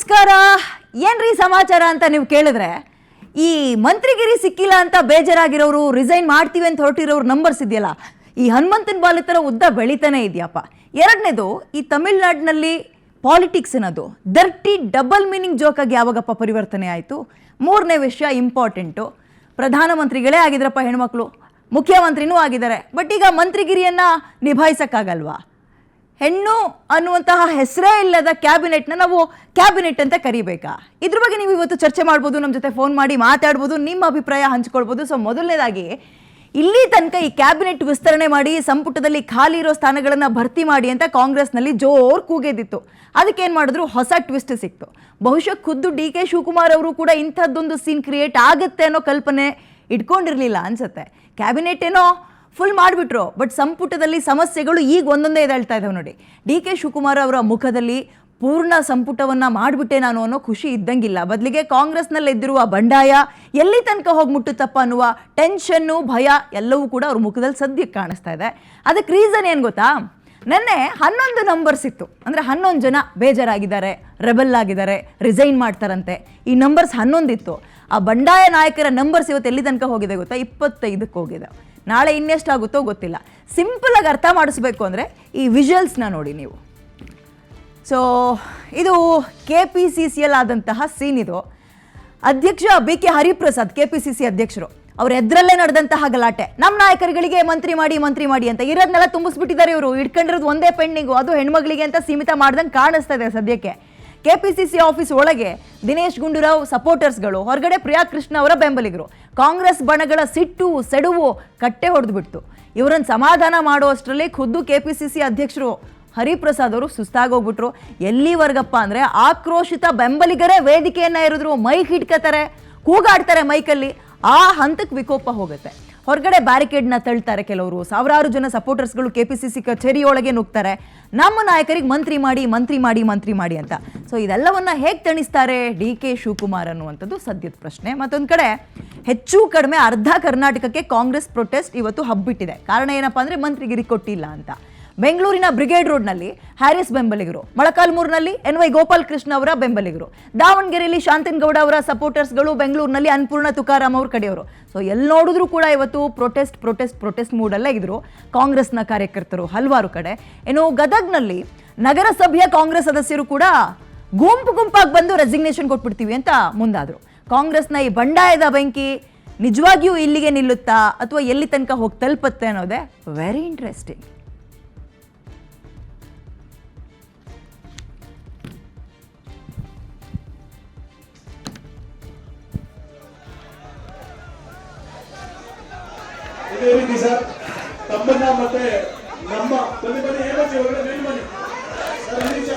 ನಮಸ್ಕಾರ. ಏನ್ರಿ ಸಮಾಚಾರ ಅಂತ ನೀವು ಕೇಳಿದ್ರೆ, ಈ ಮಂತ್ರಿಗಿರಿ ಸಿಕ್ಕಿಲ್ಲ ಅಂತ ಬೇಜಾರಾಗಿರೋರು, ರಿಸೈನ್ ಮಾಡ್ತೀವಿ ಅಂತ ಹೊರಟಿರೋರು ನಂಬರ್ಸ್ ಇದೆಯಲ್ಲ, ಈ ಹನುಮಂತನ ಬಾಲ ಥರ ಉದ್ದ ಬೆಳೀತಾನೆ ಇದೆಯಪ್ಪ. ಎರಡನೇದು, ಈ ತಮಿಳ್ನಾಡಿನಲ್ಲಿ ಪಾಲಿಟಿಕ್ಸ್ ಅನ್ನೋದು ಡರ್ಟಿ ಡಬಲ್ ಮೀನಿಂಗ್ ಜೋಕಾಗಿ ಯಾವಾಗಪ್ಪ ಪರಿವರ್ತನೆ ಆಯಿತು. ಮೂರನೇ ವಿಷಯ ಇಂಪಾರ್ಟೆಂಟು, ಪ್ರಧಾನಮಂತ್ರಿಗಳೇ ಆಗಿದ್ರಪ್ಪ ಹೆಣ್ಮಕ್ಳು, ಮುಖ್ಯಮಂತ್ರಿನೂ ಆಗಿದ್ದಾರೆ. ಬಟ್ ಈಗ ಮಂತ್ರಿಗಿರಿಯನ್ನು ನಿಭಾಯಿಸೋಕ್ಕಾಗಲ್ವಾ? ಹೆಣ್ಣು ಅನ್ನುವಂತಹ ಹೆಸರೇ ಇಲ್ಲದ ಕ್ಯಾಬಿನೆಟ್ನ ನಾವು ಕ್ಯಾಬಿನೆಟ್ ಅಂತ ಕರಿಬೇಕಾ? ಇದ್ರ ಬಗ್ಗೆ ನೀವು ಇವತ್ತು ಚರ್ಚೆ ಮಾಡ್ಬೋದು, ನಮ್ಮ ಜೊತೆ ಫೋನ್ ಮಾಡಿ ಮಾತಾಡ್ಬೋದು, ನಿಮ್ಮ ಅಭಿಪ್ರಾಯ ಹಂಚ್ಕೊಳ್ಬೋದು. ಸೊ ಮೊದಲನೇದಾಗಿ, ಇಲ್ಲಿ ತನಕ ಈ ಕ್ಯಾಬಿನೆಟ್ ವಿಸ್ತರಣೆ ಮಾಡಿ ಸಂಪುಟದಲ್ಲಿ ಖಾಲಿ ಇರೋ ಸ್ಥಾನಗಳನ್ನು ಭರ್ತಿ ಮಾಡಿ ಅಂತ ಕಾಂಗ್ರೆಸ್ನಲ್ಲಿ ಜೋರು ಕೂಗೆದಿತ್ತು. ಅದಕ್ಕೇನು ಮಾಡಿದ್ರು, ಹೊಸ ಟ್ವಿಸ್ಟ್ ಸಿಕ್ತು. ಬಹುಶಃ ಖುದ್ದು ಡಿ ಕೆ ಶಿವಕುಮಾರ್ ಅವರು ಕೂಡ ಇಂಥದ್ದೊಂದು ಸೀನ್ ಕ್ರಿಯೇಟ್ ಆಗುತ್ತೆ ಅನ್ನೋ ಕಲ್ಪನೆ ಇಟ್ಕೊಂಡಿರಲಿಲ್ಲ ಅನ್ಸುತ್ತೆ. ಕ್ಯಾಬಿನೆಟ್ ಏನೋ ಫುಲ್ ಮಾಡಿಬಿಟ್ರು, ಬಟ್ ಸಂಪುಟದಲ್ಲಿ ಸಮಸ್ಯೆಗಳು ಈಗ ಒಂದೊಂದೇ ಎದ್ದೇಳ್ತಾ ಇದ್ದಾವೆ ನೋಡಿ. ಡಿ ಕೆ ಶಿವಕುಮಾರ್ ಅವರ ಮುಖದಲ್ಲಿ ಪೂರ್ಣ ಸಂಪುಟವನ್ನು ಮಾಡಿಬಿಟ್ಟೆ ನಾನು ಅನ್ನೋ ಖುಷಿ ಇದ್ದಂಗಿಲ್ಲ. ಬದಲಿಗೆ ಕಾಂಗ್ರೆಸ್ನಲ್ಲಿ ಎದ್ದಿರುವ ಬಂಡಾಯ ಎಲ್ಲಿ ತನಕ ಹೋಗಿ ಮುಟ್ಟುತ್ತಪ್ಪ ಅನ್ನುವ ಟೆನ್ಷನ್ನು, ಭಯ ಎಲ್ಲವೂ ಕೂಡ ಅವ್ರ ಮುಖದಲ್ಲಿ ಸದ್ಯಕ್ಕೆ ಕಾಣಿಸ್ತಾ ಇದೆ. ಅದಕ್ಕೆ ರೀಸನ್ ಏನು ಗೊತ್ತಾ? ನೆನ್ನೆ 11 ನಂಬರ್ಸ್ ಇತ್ತು. ಅಂದರೆ 11 ಜನ ಬೇಜಾರಾಗಿದ್ದಾರೆ, ರೆಬೆಲ್ ಆಗಿದ್ದಾರೆ, ರಿಸೈನ್ ಮಾಡ್ತಾರಂತೆ. ಈ ನಂಬರ್ಸ್ 11 ಇತ್ತು. ಆ ಬಂಡಾಯ ನಾಯಕರ ನಂಬರ್ಸ್ ಇವತ್ತು ಎಲ್ಲಿ ತನಕ ಹೋಗಿದೆ ಗೊತ್ತಾ? 25ಕ್ಕೆ ಹೋಗಿದೆ. ನಾಳೆ ಇನ್ನೆಷ್ಟಾಗುತ್ತೋ ಗೊತ್ತಿಲ್ಲ. ಸಿಂಪಲಾಗಿ ಅರ್ಥ ಮಾಡಿಸ್ಬೇಕು ಅಂದರೆ ಈ ವಿಜುವಲ್ಸ್ನ ನೋಡಿ ನೀವು. ಸೊ ಇದು KPCCL ಆದಂತಹ ಸೀನ್. ಇದು ಅಧ್ಯಕ್ಷ BK ಹರಿಪ್ರಸಾದ್, KPCC ಅಧ್ಯಕ್ಷರು, ಅವ್ರ ಎದ್ರಲ್ಲೇ ನಡೆದಂತಹ ಗಲಾಟೆ. ನಮ್ಮ ನಾಯಕರುಗಳಿಗೆ ಮಂತ್ರಿ ಮಾಡಿ ಅಂತ ಇರೋದನ್ನೆಲ್ಲ ತುಂಬಿಸ್ಬಿಟ್ಟಿದ್ದಾರೆ ಇವರು. ಇಟ್ಕೊಂಡಿರೋದು ಒಂದೇ ಪೆಂಡಿಂಗು, ಅದು ಹೆಣ್ಮಗಳಿಗೆ ಅಂತ ಸೀಮಿತ ಮಾಡ್ದಂಗೆ ಕಾಣಿಸ್ತಾ ಇದೆ ಸದ್ಯಕ್ಕೆ. KPCC ಆಫೀಸ್ ಒಳಗೆ ದಿನೇಶ್ ಗುಂಡೂರಾವ್ ಸಪೋರ್ಟರ್ಸ್ಗಳು, ಹೊರಗಡೆ ಪ್ರಿಯಾ ಕೃಷ್ಣ ಅವರ ಬೆಂಬಲಿಗರು. ಕಾಂಗ್ರೆಸ್ ಬಣಗಳ ಸಿಟ್ಟು, ಸೆಡುವು ಕಟ್ಟೆ ಹೊಡೆದು ಬಿಡ್ತು. ಇವರನ್ನು ಸಮಾಧಾನ ಮಾಡುವಷ್ಟರಲ್ಲಿ ಖುದ್ದು KPCC ಅಧ್ಯಕ್ಷರು ಹರಿಪ್ರಸಾದ್ ಅವರು ಸುಸ್ತಾಗೋಗ್ಬಿಟ್ರು. ಎಲ್ಲಿವರೆಗಪ್ಪ ಅಂದರೆ, ಆಕ್ರೋಶಿತ ಬೆಂಬಲಿಗರೇ ವೇದಿಕೆಯನ್ನು ಏರಿದ್ರು, ಮೈಕ್ ಹಿಡ್ಕತಾರೆ, ಕೂಗಾಡ್ತಾರೆ ಮೈಕಲ್ಲಿ. ಆ ಹಂತಕ್ಕೆ ವಿಕೋಪ ಹೋಗುತ್ತೆ. ಹೊರಗಡೆ ಬ್ಯಾರಿಕೇಡ್ನ ತಳ್ತಾರೆ ಕೆಲವರು. ಸಾವಿರಾರು ಜನ ಸಪೋರ್ಟರ್ಸ್ಗಳು KPCC ಕಚೇರಿಯೊಳಗೆ ನುಗ್ತಾರೆ, ನಮ್ಮ ನಾಯಕರಿಗೆ ಮಂತ್ರಿ ಮಾಡಿ ಅಂತ. ಸೊ ಇದೆಲ್ಲವನ್ನ ಹೇಗೆ ತಣಿಸ್ತಾರೆ DK ಶಿವಕುಮಾರ್ ಅನ್ನುವಂಥದ್ದು ಸದ್ಯದ ಪ್ರಶ್ನೆ. ಮತ್ತೊಂದು ಕಡೆ ಹೆಚ್ಚು ಕಡಿಮೆ ಅರ್ಧ ಕರ್ನಾಟಕಕ್ಕೆ ಕಾಂಗ್ರೆಸ್ ಪ್ರೊಟೆಸ್ಟ್ ಇವತ್ತು ಹಬ್ಬಿಟ್ಟಿದೆ. ಕಾರಣ ಏನಪ್ಪ ಅಂದರೆ, ಮಂತ್ರಿಗಿರಿ ಕೊಟ್ಟಿಲ್ಲ ಅಂತ. ಬೆಂಗಳೂರಿನ ಬ್ರಿಗೇಡ್ ರೋಡ್ನಲ್ಲಿ ಹ್ಯಾರಿಸ್ ಬೆಂಬಲಿಗರು, ಮೊಳಕಾಲ್ಮೂರಿನಲ್ಲಿ NY ಗೋಪಾಲ್ ಕೃಷ್ಣ ಅವರ ಬೆಂಬಲಿಗರು, ದಾವಣಗೆರೆಯಲ್ಲಿ ಶಾಂತನಗೌಡ ಅವರ ಸಪೋರ್ಟರ್ಸ್ಗಳು, ಬೆಂಗಳೂರಿನಲ್ಲಿ ಅನ್ನಪೂರ್ಣ ತುಕಾರಾಮ್ ಅವ್ರ ಕಡೆಯವರು. ಸೊ ಎಲ್ಲಿ ನೋಡಿದ್ರು ಕೂಡ ಇವತ್ತು ಪ್ರೊಟೆಸ್ಟ್ ಮೂಡಲ್ಲೇ ಇದ್ರು ಕಾಂಗ್ರೆಸ್ನ ಕಾರ್ಯಕರ್ತರು ಹಲವಾರು ಕಡೆ. ಏನು ಗದಗ್ನಲ್ಲಿ ನಗರಸಭೆಯ ಕಾಂಗ್ರೆಸ್ ಸದಸ್ಯರು ಕೂಡ ಗುಂಪಾಗಿ ಬಂದು ರೆಸಿಗ್ನೇಷನ್ ಕೊಟ್ಬಿಡ್ತೀವಿ ಅಂತ ಮುಂದಾದರು. ಕಾಂಗ್ರೆಸ್ನ ಈ ಬಂಡಾಯದ ಬೆಂಕಿ ನಿಜವಾಗಿಯೂ ಇಲ್ಲಿಗೆ ನಿಲ್ಲುತ್ತಾ ಅಥವಾ ಎಲ್ಲಿ ತನಕ ಹೋಗಿ ತಲುಪುತ್ತೆ ಅನ್ನೋದೇ ವೆರಿ ಇಂಟ್ರೆಸ್ಟಿಂಗ್. ಇದೇ ರೀತಿ ಸರ್ ತಮ್ಮನ್ನ ಮತ್ತೆ ನಮ್ಮ ಬನ್ನಿ ಹೇಮಂತಿ ಹೊರಗಡೆ ಬನ್ನಿ ಸರ್. ನಿಮಿಷ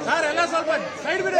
ಸರ್ ಎಲ್ಲ ಸ್ವಲ್ಪ ಸೈಡ್ ಬಿಡಿ.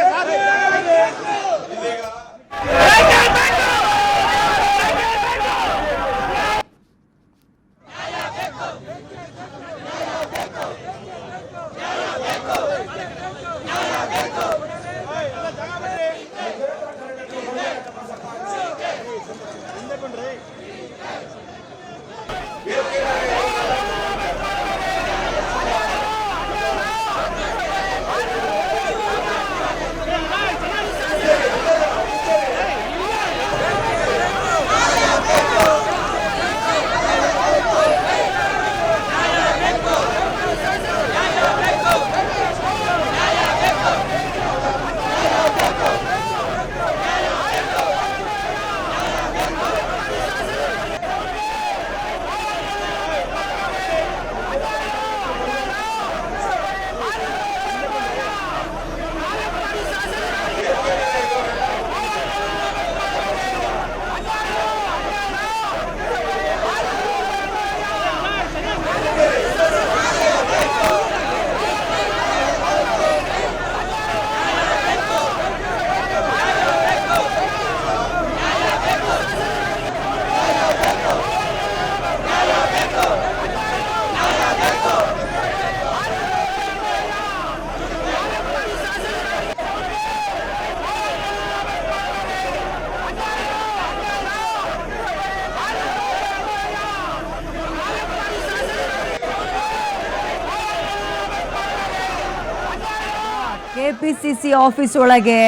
KPCC ಆಫೀಸ್ ಒಳಗೆ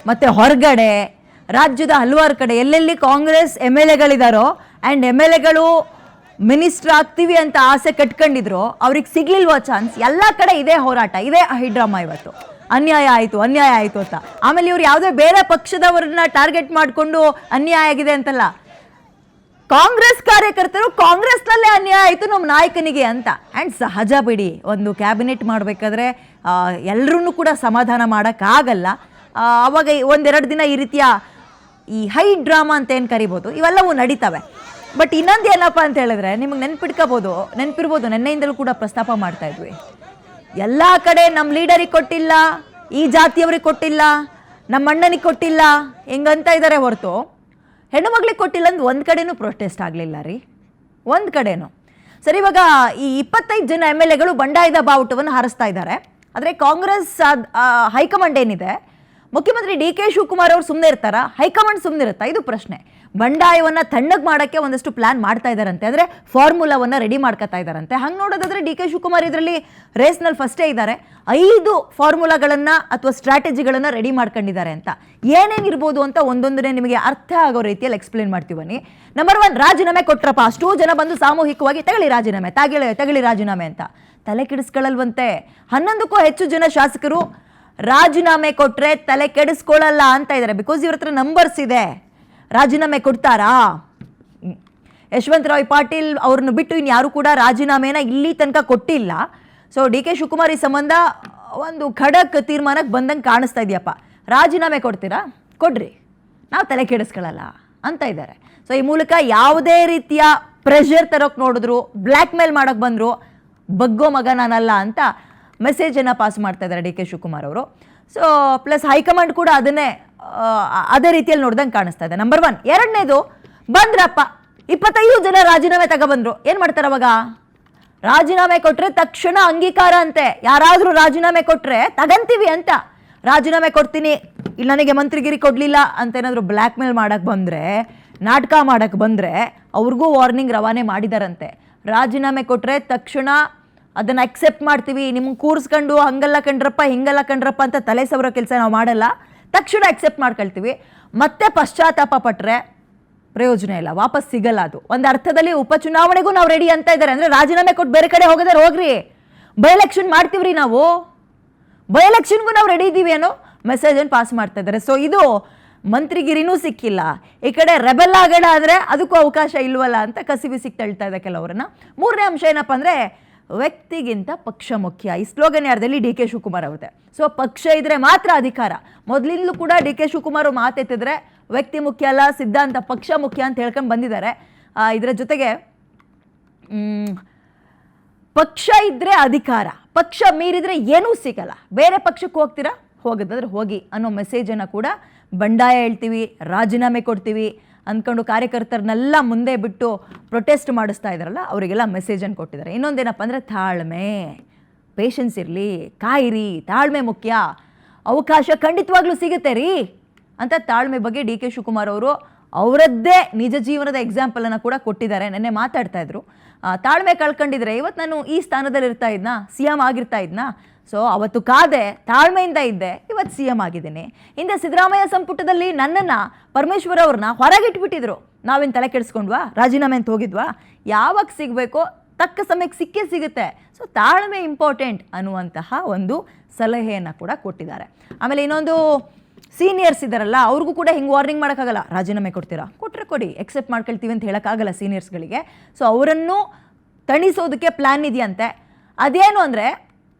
ಮತ್ತೆ ಹೊರಗಡೆ ರಾಜ್ಯದ ಹಲವಾರು ಕಡೆ ಎಲ್ಲೆಲ್ಲಿ ಕಾಂಗ್ರೆಸ್ MLAಗಳಿದಾರೋ ಆ್ಯಂಡ್ MLAಗಳು ಮಿನಿಸ್ಟರ್ ಆಗ್ತೀವಿ ಅಂತ ಆಸೆ ಕಟ್ಕೊಂಡಿದ್ರು, ಅವ್ರಿಗೆ ಸಿಗ್ಲಿಲ್ವ ಚಾನ್ಸ್? ಎಲ್ಲ ಕಡೆ ಇದೇ ಹೋರಾಟ, ಇದೇ ಹೈಡ್ರಾಮಾ ಇವತ್ತು. ಅನ್ಯಾಯ ಆಯಿತು ಅಂತ. ಆಮೇಲೆ ಇವ್ರು ಯಾವುದೇ ಬೇರೆ ಪಕ್ಷದವ್ರನ್ನ ಟಾರ್ಗೆಟ್ ಮಾಡಿಕೊಂಡು ಅನ್ಯಾಯ ಆಗಿದೆ ಅಂತಲ್ಲ, ಕಾಂಗ್ರೆಸ್ ಕಾರ್ಯಕರ್ತರು ಕಾಂಗ್ರೆಸ್ನಲ್ಲೇ ಅನ್ಯಾಯ ಆಯಿತು ನಮ್ಮ ನಾಯಕನಿಗೆ ಅಂತ. ಆ್ಯಂಡ್ ಸಹಜ ಬಿಡಿ, ಒಂದು ಕ್ಯಾಬಿನೆಟ್ ಮಾಡಬೇಕಾದ್ರೆ ಎಲ್ಲರೂ ಕೂಡ ಸಮಾಧಾನ ಮಾಡೋಕ್ಕಾಗಲ್ಲ. ಅವಾಗ ಒಂದೆರಡು ದಿನ ಈ ರೀತಿಯ ಈ ಹೈ ಡ್ರಾಮಾ ಅಂತ ಏನು ಕರಿಬೋದು, ಇವೆಲ್ಲವೂ ನಡೀತವೆ. ಬಟ್ ಇನ್ನೊಂದು ಏನಪ್ಪ ಅಂತ ಹೇಳಿದ್ರೆ, ನಿಮಗೆ ನೆನಪಿರ್ಬೋದು, ನೆನ್ನೆಯಿಂದಲೂ ಕೂಡ ಪ್ರಸ್ತಾಪ ಮಾಡ್ತಾ ಇದ್ವಿ. ಎಲ್ಲ ಕಡೆ ನಮ್ಮ ಲೀಡರಿಗೆ ಕೊಟ್ಟಿಲ್ಲ, ಈ ಜಾತಿಯವ್ರಿಗೆ ಕೊಟ್ಟಿಲ್ಲ, ನಮ್ಮ ಅಣ್ಣನಿಗೆ ಕೊಟ್ಟಿಲ್ಲ ಹಿಂಗಂತ ಇದ್ದಾರೆ ಹೊರತು ಹೆಣ್ಣು ಮಗಳಿಗೆ ಕೊಟ್ಟಿಲ್ಲ ಅಂತ ಒಂದು ಕಡೆನೂ ಪ್ರೊಟೆಸ್ಟ್ ಆಗಲಿಲ್ಲ ರೀ, ಒಂದು ಕಡೆನೂ. ಸರಿ, ಇವಾಗ ಈ 25 ಜನ MLAಗಳು ಬಂಡಾಯದ ಬಾವುಟವನ್ನು ಹಾರಿಸ್ತಾ ಇದ್ದಾರೆ. ಆದರೆ ಕಾಂಗ್ರೆಸ್ ಹೈಕಮಾಂಡ್ ಏನಿದೆ, ಮುಖ್ಯಮಂತ್ರಿ DK ಶಿವಕುಮಾರ್ ಅವರು ಸುಮ್ಮನೆ ಇರ್ತಾರಾ, ಹೈಕಮಾಂಡ್ ಸುಮ್ಮನೆ ಇರುತ್ತಾ? ಇದು ಪ್ರಶ್ನೆ. ಬಂಡಾಯವನ್ನು ತಣ್ಣಗೆ ಮಾಡೋಕ್ಕೆ ಒಂದಷ್ಟು ಪ್ಲಾನ್ ಮಾಡ್ತಾ ಇದ್ದಾರಂತೆ, ಅಂದರೆ ಫಾರ್ಮುಲಾವನ್ನು ರೆಡಿ ಮಾಡ್ಕೊತಾ ಇದ್ದಾರಂತೆ. ಹಂಗೆ ನೋಡೋದಾದ್ರೆ DK ಶಿವಕುಮಾರ್ ಇದರಲ್ಲಿ ರೇಸ್ನಲ್ಲಿ ಫಸ್ಟೇ ಇದ್ದಾರೆ. 5 ಫಾರ್ಮುಲಾಗಳನ್ನು ಅಥವಾ ಸ್ಟ್ರಾಟಜಿಗಳನ್ನು ರೆಡಿ ಮಾಡ್ಕೊಂಡಿದ್ದಾರೆ ಅಂತ. ಏನೇನಿರ್ಬೋದು ಅಂತ ಒಂದೊಂದನೇ ನಿಮಗೆ ಅರ್ಥ ಆಗೋ ರೀತಿಯಲ್ಲಿ ಎಕ್ಸ್ಪ್ಲೇನ್ ಮಾಡ್ತೀವಿ ಬನ್ನಿ. ನಂಬರ್ 1, ರಾಜೀನಾಮೆ ಕೊಟ್ರಪ್ಪ, ಅಷ್ಟೂ ಜನ ಬಂದು ಸಾಮೂಹಿಕವಾಗಿ ತಗಳಿ ರಾಜೀನಾಮೆ ಅಂತ ತಲೆ ಕೆಡಿಸ್ಕೊಳ್ಳಲ್ವಂತೆ. 11ಕ್ಕೂ ಹೆಚ್ಚು ಜನ ಶಾಸಕರು ರಾಜೀನಾಮೆ ಕೊಟ್ರೆ ತಲೆ ಕೆಡಿಸ್ಕೊಳ್ಳಲ್ಲ ಅಂತ ಇದ್ದಾರೆ. ಬಿಕಾಸ್ ಇವ್ರ ಹತ್ರ ನಂಬರ್ಸ್ ಇದೆ. ರಾಜೀನಾಮೆ ಕೊಡ್ತಾರಾ? ಯಶವಂತರಾವ್ ಪಾಟೀಲ್ ಅವ್ರನ್ನ ಬಿಟ್ಟು ಇನ್ಯಾರು ಕೂಡ ರಾಜೀನಾಮೆನ ಇಲ್ಲಿ ತನಕ ಕೊಟ್ಟಿಲ್ಲ. ಸೊ DK ಶಿವಕುಮಾರ್ ಈ ಸಂಬಂಧ ಒಂದು ಖಡಕ್ ತೀರ್ಮಾನಕ್ಕೆ ಬಂದಂಗೆ ಕಾಣಿಸ್ತಾ ಇದೆಯಪ್ಪ. ರಾಜೀನಾಮೆ ಕೊಡ್ತೀರಾ? ಕೊಡ್ರಿ, ನಾವು ತಲೆ ಕೆಡಿಸ್ಕೊಳ್ಳಲ್ಲ ಅಂತ ಇದ್ದಾರೆ. ಸೊ ಈ ಮೂಲಕ ಯಾವುದೇ ರೀತಿಯ ಪ್ರೆಷರ್ ತರೋಕೆ ನೋಡಿದ್ರು, ಬ್ಲ್ಯಾಕ್ ಮೇಲ್ ಮಾಡೋಕೆ ಬಂದರು, ಬಗ್ಗೋ ಮಗ ನಾನಲ್ಲ ಅಂತ ಮೆಸೇಜನ್ನು ಪಾಸ್ ಮಾಡ್ತಾ ಇದ್ದಾರೆ DK ಶಿವಕುಮಾರ್ ಅವರು. ಸೊ ಪ್ಲಸ್ ಹೈಕಮಾಂಡ್ ಕೂಡ ಅದೇ ರೀತಿಯಲ್ಲಿ ನೋಡ್ದಂಗೆ ಕಾಣಿಸ್ತಾ ಇದೆ. ನಂಬರ್ 1. ಎರಡನೇದು, ಬಂದ್ರಪ್ಪ 25 ಜನ ರಾಜೀನಾಮೆ ತಗೊಬಂದ್ರು, ಏನು ಮಾಡ್ತಾರೆ ಅವಾಗ? ರಾಜೀನಾಮೆ ಕೊಟ್ಟರೆ ತಕ್ಷಣ ಅಂಗೀಕಾರ ಅಂತೆ. ಯಾರಾದರೂ ರಾಜೀನಾಮೆ ಕೊಟ್ಟರೆ ತಗಂತೀವಿ ಅಂತ. ರಾಜೀನಾಮೆ ಕೊಡ್ತೀನಿ, ಇಲ್ಲಿ ನನಗೆ ಮಂತ್ರಿಗಿರಿ ಕೊಡಲಿಲ್ಲ ಅಂತ ಏನಾದರೂ ಬ್ಲ್ಯಾಕ್ ಮೇಲ್ ಮಾಡೋಕ್ಕೆ ಬಂದರೆ, ನಾಟಕ ಮಾಡೋಕ್ಕೆ ಬಂದರೆ ಅವ್ರಿಗೂ ವಾರ್ನಿಂಗ್ ರವಾನೆ ಮಾಡಿದಾರಂತೆ. ರಾಜೀನಾಮೆ ಕೊಟ್ಟರೆ ತಕ್ಷಣ ಅದನ್ನು ಅಕ್ಸೆಪ್ಟ್ ಮಾಡ್ತೀವಿ, ನಿಮ್ಗೆ ಕೂರಿಸ್ಕೊಂಡು ಹಂಗಲ್ಲ ಕಂಡ್ರಪ್ಪ ಹಿಂಗಲ್ಲ ಕಂಡ್ರಪ್ಪ ಅಂತ ತಲೆ ಸವರೋ ಕೆಲಸ ನಾವು ಮಾಡಲ್ಲ, ತಕ್ಷಣ ಅಕ್ಸೆಪ್ಟ್ ಮಾಡ್ಕೊಳ್ತೀವಿ. ಮತ್ತೆ ಪಶ್ಚಾತ್ತಾಪ ಪಟ್ಟರೆ ಪ್ರಯೋಜನ ಇಲ್ಲ, ವಾಪಸ್ ಸಿಗಲ್ಲ. ಅದು ಒಂದು ಅರ್ಥದಲ್ಲಿ ಉಪಚುನಾವಣೆಗೂ ನಾವು ರೆಡಿ ಅಂತ ಇದ್ದಾರೆ. ಅಂದರೆ ರಾಜೀನಾಮೆ ಕೊಟ್ಟು ಬೇರೆ ಕಡೆ ಹೋಗಿದ್ದಾರೆ, ಹೋಗ್ರಿ, ಬೈ ಎಲೆಕ್ಷನ್ ಮಾಡ್ತೀವ್ರಿ ನಾವು, ಬೈ ಎಲೆಕ್ಷನ್ಗೂ ನಾವು ರೆಡಿ ಇದ್ದೀವಿ ಅನ್ನೋ ಮೆಸೇಜನ್ನು ಪಾಸ್ ಮಾಡ್ತಾ ಇದ್ದಾರೆ. ಸೊ ಇದು ಮಂತ್ರಿಗಿರಿನೂ ಸಿಕ್ಕಿಲ್ಲ, ಈ ಕಡೆ ರೆಬೆಲ್ ಆಗೋಣ ಅಂದರೆ ಅದಕ್ಕೂ ಅವಕಾಶ ಇಲ್ವಲ್ಲ ಅಂತ ಕಸಿಬಿಸಿಗೆ ತಳ್ತಾ ಇದೆ ಕೆಲವರನ್ನ. ಮೂರನೇ ಅಂಶ ಏನಪ್ಪ ಅಂದರೆ, ವ್ಯಕ್ತಿಗಿಂತ ಪಕ್ಷ ಮುಖ್ಯ. ಈ ಸ್ಲೋಗನ್ ಯಾರ್ದಲ್ಲಿ? DK ಶಿವಕುಮಾರ್ ಅವ್ರದ್ದೆ. ಸೊ ಪಕ್ಷ ಇದ್ರೆ ಮಾತ್ರ ಅಧಿಕಾರ. ಮೊದಲಿಂದಲೂ ಕೂಡ DK ಶಿವಕುಮಾರ್ ಮಾತೆತ್ತಿದ್ರೆ ವ್ಯಕ್ತಿ ಮುಖ್ಯ ಅಲ್ಲ, ಸಿದ್ಧಾಂತ ಪಕ್ಷ ಮುಖ್ಯ ಅಂತ ಹೇಳ್ಕೊಂಡು ಬಂದಿದ್ದಾರೆ. ಇದರ ಜೊತೆಗೆ ಪಕ್ಷ ಇದ್ರೆ ಅಧಿಕಾರ, ಪಕ್ಷ ಮೀರಿದ್ರೆ ಏನೂ ಸಿಗಲ್ಲ. ಬೇರೆ ಪಕ್ಷಕ್ಕೆ ಹೋಗ್ತೀರಾ, ಹೋಗೋದಾದ್ರೆ ಹೋಗಿ ಅನ್ನೋ ಮೆಸೇಜನ್ನು ಕೂಡ ಬಂಡಾಯ ಹೇಳ್ತೀವಿ, ರಾಜೀನಾಮೆ ಕೊಡ್ತೀವಿ ಅಂದ್ಕೊಂಡು ಕಾರ್ಯಕರ್ತರನ್ನೆಲ್ಲ ಮುಂದೆ ಬಿಟ್ಟು ಪ್ರೊಟೆಸ್ಟ್ ಮಾಡಿಸ್ತಾ ಇದ್ದಾರಲ್ಲ, ಅವರಿಗೆಲ್ಲ ಮೆಸೇಜನ್ನು ಕೊಟ್ಟಿದ್ದಾರೆ. ಇನ್ನೊಂದೇನಪ್ಪ ಅಂದರೆ ತಾಳ್ಮೆ, ಪೇಷನ್ಸ್ ಇರಲಿ, ಕಾಯಿರಿ, ತಾಳ್ಮೆ ಮುಖ್ಯ, ಅವಕಾಶ ಖಂಡಿತವಾಗ್ಲೂ ಸಿಗುತ್ತೆ ರೀ ಅಂತ ತಾಳ್ಮೆ ಬಗ್ಗೆ DK ಶಿವಕುಮಾರ್ ಅವರು ಅವರದ್ದೇ ನಿಜ ಜೀವನದ ಎಕ್ಸಾಂಪಲನ್ನು ಕೂಡ ಕೊಟ್ಟಿದ್ದಾರೆ. ನೆನ್ನೆ ಮಾತಾಡ್ತಾ ಇದ್ರು, ತಾಳ್ಮೆ ಕಳ್ಕೊಂಡಿದ್ರೆ ಇವತ್ತು ನಾನು ಈ ಸ್ಥಾನದಲ್ಲಿ ಇರ್ತಾ ಇದ್ನಾ, CM ಆಗಿರ್ತಾ ಇದ್ನಾ? ಸೊ ಅವತ್ತು ಕಾದೆ, ತಾಳ್ಮೆಯಿಂದ ಇದ್ದೆ, ಇವತ್ತು CM ಆಗಿದ್ದೀನಿ. ಹಿಂದೆ ಸಿದ್ದರಾಮಯ್ಯ ಸಂಪುಟದಲ್ಲಿ ನನ್ನನ್ನು, ಪರಮೇಶ್ವರ್ ಅವ್ರನ್ನ ಹೊರಗಿಟ್ಬಿಟ್ಟಿದ್ರು. ನಾವೇನು ತಲೆ ಕೆಡಿಸ್ಕೊಂಡ್ವಾ? ರಾಜೀನಾಮೆ ಅಂತ ಹೋಗಿದ್ವಾ? ಯಾವಾಗ ಸಿಗಬೇಕೋ ತಕ್ಕ ಸಮಯಕ್ಕೆ ಸಿಕ್ಕೇ ಸಿಗುತ್ತೆ. ಸೊ ತಾಳ್ಮೆ ಇಂಪಾರ್ಟೆಂಟ್ ಅನ್ನುವಂತಹ ಒಂದು ಸಲಹೆಯನ್ನು ಕೂಡ ಕೊಟ್ಟಿದ್ದಾರೆ. ಆಮೇಲೆ ಇನ್ನೊಂದು, ಸೀನಿಯರ್ಸ್ ಇದ್ದಾರಲ್ಲ, ಅವ್ರಿಗೂ ಕೂಡ ಹಿಂಗೆ ವಾರ್ನಿಂಗ್ ಮಾಡೋಕ್ಕಾಗಲ್ಲ. ರಾಜೀನಾಮೆ ಕೊಡ್ತೀರಾ? ಕೊಟ್ಟರೆ ಕೊಡಿ, ಎಕ್ಸೆಪ್ಟ್ ಮಾಡ್ಕೊಳ್ತೀವಿ ಅಂತ ಹೇಳೋಕ್ಕಾಗಲ್ಲ ಸೀನಿಯರ್ಸ್ಗಳಿಗೆ. ಸೊ ಅವರನ್ನು ತಣಿಸೋದಕ್ಕೆ ಪ್ಲ್ಯಾನ್ ಇದೆಯಂತೆ. ಅದೇನು ಅಂದರೆ,